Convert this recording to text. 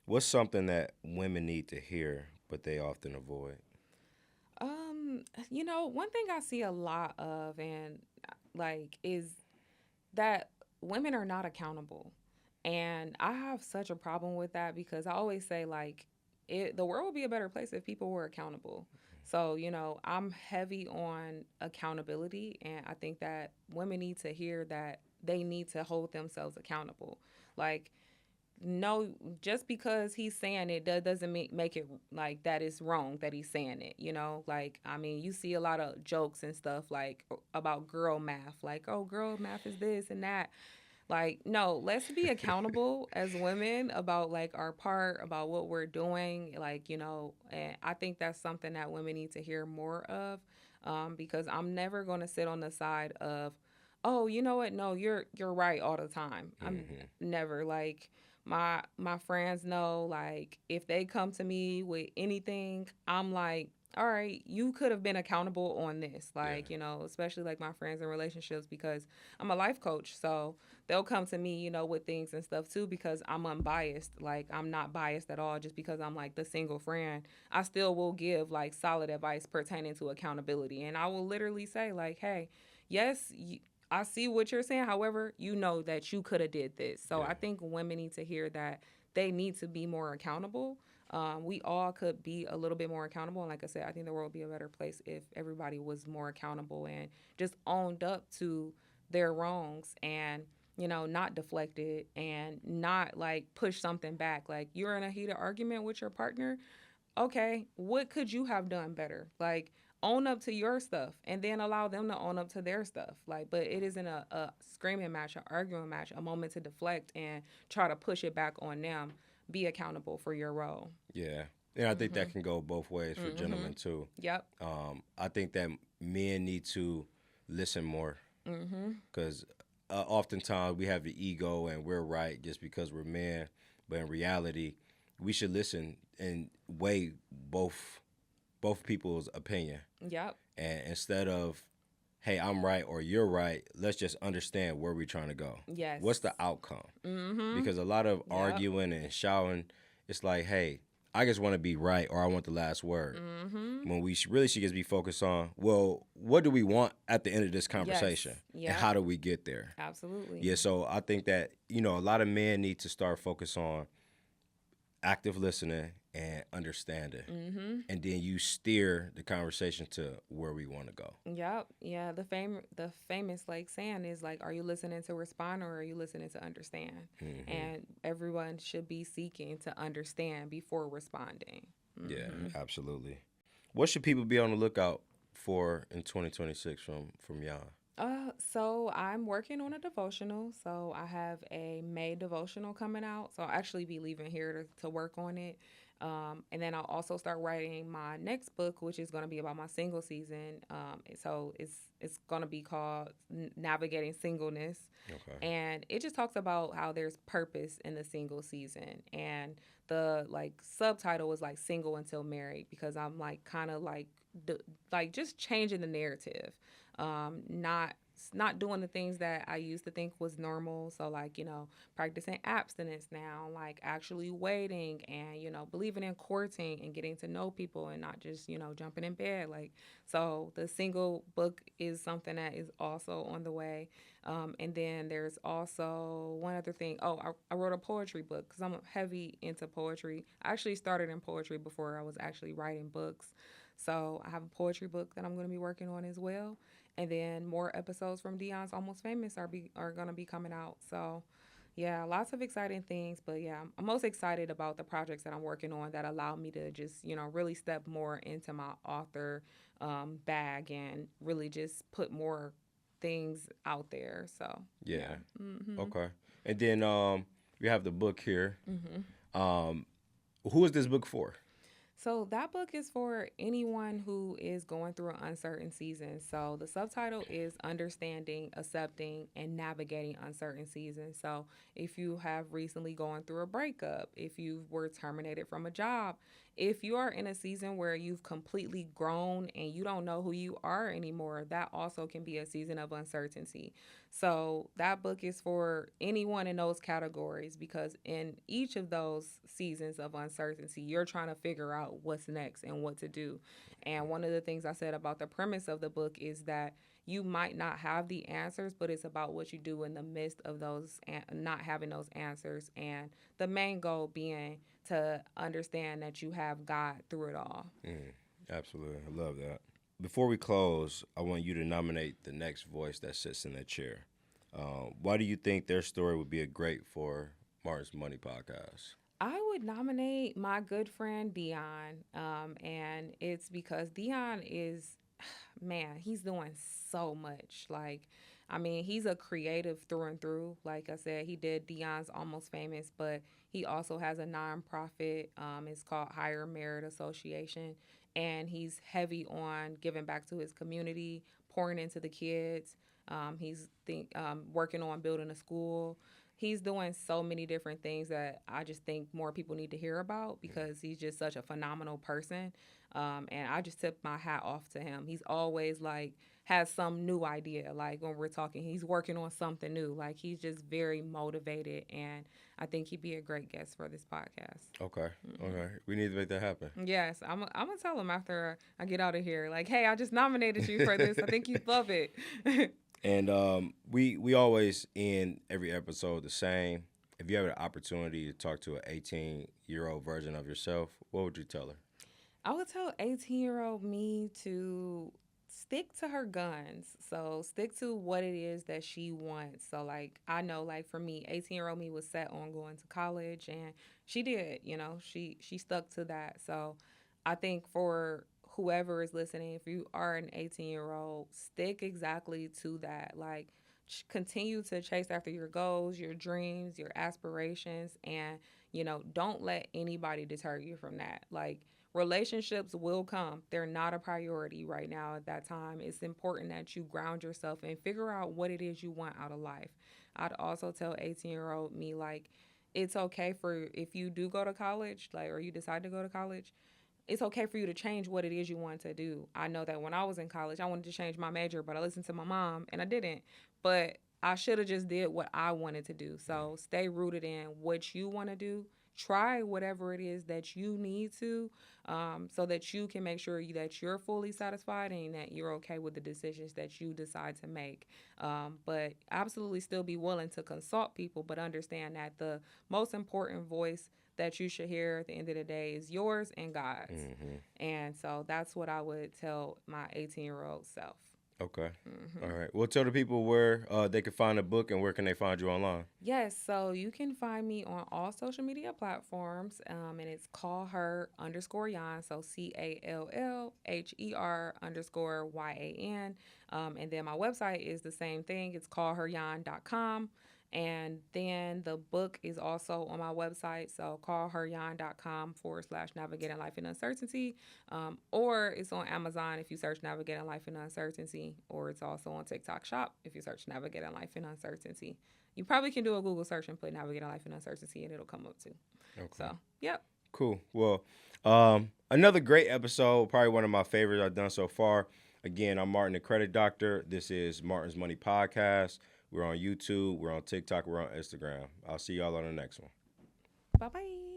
What's something that women need to hear, but they often avoid? Um, one thing I see a lot of and is that women are not accountable. And I have such a problem with that because I always say the world would be a better place if people were accountable. So, I'm heavy on accountability and I think that women need to hear that they need to hold themselves accountable. Like no, just because he's saying it doesn't make it like that is wrong that he's saying it, like I mean you see a lot of jokes and stuff like about girl math, like oh girl math is this and that. Like no, let's be accountable as women about like our part, about what we're doing, like and I think that's something that women need to hear more of, because I'm never going to sit on the side of, oh, you know what, no, you're right all the time. I'm Hmm. never like, my friends know, like if they come to me with anything, I'm like, all right, you could have been accountable on this, Yeah. like especially like my friends in relationships, because I'm a life coach. So they'll come to me, with things and stuff too, because I'm unbiased. Like I'm not biased at all just because I'm like the single friend. I still will give like solid advice pertaining to accountability. And I will literally say like, "Hey, yes, I see what you're saying. However, you know that you could have did this." So Yeah. I think women need to hear that they need to be more accountable. We all could be a little bit more accountable. And like I said, I think the world would be a better place if everybody was more accountable and just owned up to their wrongs and not deflected and not like push something back. Like you're in a heated argument with your partner. Okay, what could you have done better? Like own up to your stuff and then allow them to own up to their stuff. Like, but it isn't a screaming match, an arguing match, a moment to deflect and try to push it back on them. Be accountable for your role. Yeah. And I think that Mhm. can go both ways for gentlemen Mhm. too. Yep. I think that men need to listen more Mhm. because oftentimes we have the ego and we're right just because we're men, but in reality, we should listen and weigh both people's opinion. Yep. And instead of, hey, I'm right or you're right, let's just understand where we're trying to go. What's Yes. the outcome? Mhm. Because a lot of Yep. arguing and shouting, it's like, hey, I just want to be right or I want the last word. Mhm. When we really should just be focused on, well, what do we want at the end of this Yes. conversation and Yep. how do we get there? Absolutely. Yeah, so I think that, a lot of men need to start focus on active listening and understanding. Mhm. And then you steer the conversation to where we want to go. Yep. Yeah. The famous like saying is like, are you listening to respond or are you listening to understand? Hmm. And everyone should be seeking to understand before responding. Yeah, Hmm. absolutely. What should people be on the lookout for in 2026 from y'all? So I'm working on a devotional. So I have a May devotional coming out. So I'll actually be leaving here to work on it. And then I'll also start writing my next book, which is going to be about my single season. So it's going to be called Navigating Singleness, Okay. and it just talks about how there's purpose in the single season. And the like subtitle was like single until married because I'm like kind of like just changing the narrative, not doing the things that I used to think was normal. So like, practicing abstinence now, like actually waiting and, believing in courting and getting to know people and not just, jumping in bed. Like, so the single book is something that is also on the way. And then there's also one other thing. Oh, I wrote a poetry book because I'm heavy into poetry. I actually started in poetry before I was actually writing books. So I have a poetry book that I'm going to be working on as well. And then more episodes from Dion's Almost Famous are going to be coming out. So yeah, lots of exciting things. But yeah, I'm most excited about the projects that I'm working on that allow me to just, really step more into my author bag and really just put more things out there. So yeah. Yeah. Mm-hmm. Okay. And then we have the book here. Mm-hmm. Um, who is this book for? So that book is for anyone who is going through an uncertain season. So the subtitle is Understanding, Accepting, and Navigating Uncertain Seasons. So if you have recently gone through a breakup, if you were terminated from a job, if you are in a season where you've completely grown and you don't know who you are anymore, that also can be a season of uncertainty. So that book is for anyone in those categories because in each of those seasons of uncertainty, you're trying to figure out what's next and what to do. And one of the things I said about the premise of the book is that you might not have the answers, but it's about what you do in the midst of those not having those answers. And the main goal being to understand that you have God through it all. Absolutely. I love that. Before we close, I want you to nominate the next voice that sits in that chair. Why do you think their story would be a great for Martin's Money podcast? I would nominate my good friend Dion, and it's because Dion is, man, he's doing so much. Like, I mean, he's a creative through and through. Like I said, he did Dion's Almost Famous, but he also has a nonprofit. It's called Higher Merit Association, and he's heavy on giving back to his community, pouring into the kids. Working on building a school. He's doing so many different things that I just think more people need to hear about because he's just such a phenomenal person. And I just tip my hat off to him. He's always like has some new idea. Like when we're talking, he's working on something new. Like he's just very motivated, and I think he'd be a great guest for this podcast. Okay. Okay. We need to make that happen. Yes, I'm gonna tell him after I get out of here. Like, hey, I just nominated you for this. I think you'd love it. And we always end every episode the same. If you have an opportunity to talk to an 18-year-old version of yourself, what would you tell her? I would tell 18-year-old me to stick to her guns. So stick to what it is that she wants. So like I know like for me, 18-year-old me was set on going to college and she did, she stuck to that. So I think for whoever is listening, if you are an 18-year-old, stick exactly to that. Like continue to chase after your goals, your dreams, your aspirations, and don't let anybody deter you from that. Like relationships will come. They're not a priority right now at that time. It's important that you ground yourself and figure out what it is you want out of life. I'd also tell 18-year-old me like it's okay for if you do go to college, like or you decide to go to college, it's okay for you to change what it is you want to do. I know that when I was in college, I wanted to change my major, but I listened to my mom and I didn't. But I should have just did what I wanted to do. So stay rooted in what you want to do. Try whatever it is that you need to, so that you can make sure that you're fully satisfied and that you're okay with the decisions that you decide to make. But absolutely still be willing to consult people, but understand that the most important voice that you should hear at the end of the day is yours and God's. And so that's what I would tell my 18-year-old self. Okay. All right. Well, tell the people where they can find the book and where can they find you online. Yes, so you can find me on all social media platforms, and it's call her _Yan, so CALLHER_YAN. And then my website is the same thing. It's callheryan.com. And then the book is also on my website, so callheryan.com/navigating life in uncertainty. Or it's on Amazon if you search Navigating Life in Uncertainty, or it's also on TikTok Shop if you search Navigating Life in Uncertainty. You probably can do a Google search and put Navigating Life in Uncertainty and it'll come up too. Okay. So, yep. Cool. Well, another great episode, probably one of my favorites I've done so far. Again, I'm Martin, the Credit Doctor. This is Martin's Money Podcast. We're on YouTube, we're on TikTok, we're on Instagram. I'll see y'all on the next one. Bye-bye.